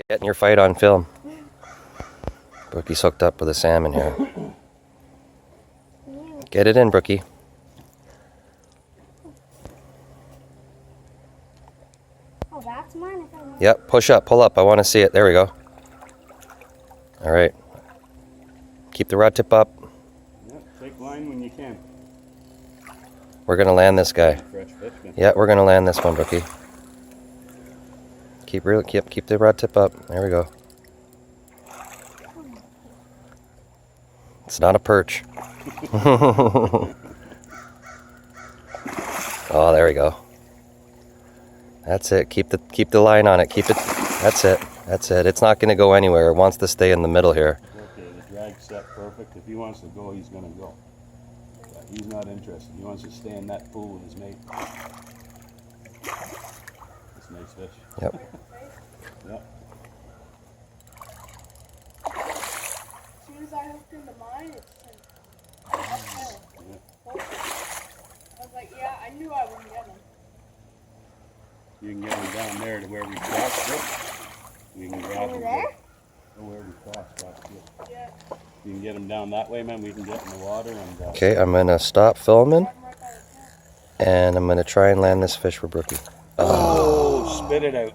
Getting your fight on film. Brookie's hooked up with a salmon here. Get it in, Brookie. Oh, that's mine. Yep, push up, pull up. I want to see it. There we go. All right. Keep the rod tip up. Yep, take line when you can. We're going to land this guy. Fresh fish, man. Yeah, we're going to land this one, Brookie. Keep the rod tip up. There we go. It's not a perch. Oh, there we go. That's it. Keep the line on it. Keep it. That's it. That's it. It's not going to go anywhere. It wants to stay in the middle here. Okay, the drag's set perfect. If he wants to go, he's going to go. But he's not interested. He wants to stay in that pool with his mate. That's a nice fish. Yep. Yep. As soon as I hooked into mine, it said, Yeah. I was like, yeah, I knew I wouldn't get him. You can get him down there to where we crossed it. We can grab Over him. there? Go where we crossed it. Yeah. You can get him down that way, man. We can get in the water and. Okay, I'm going to stop filming. Right by the tent. And I'm going to try and land this fish for Brookie. Oh, spit it out.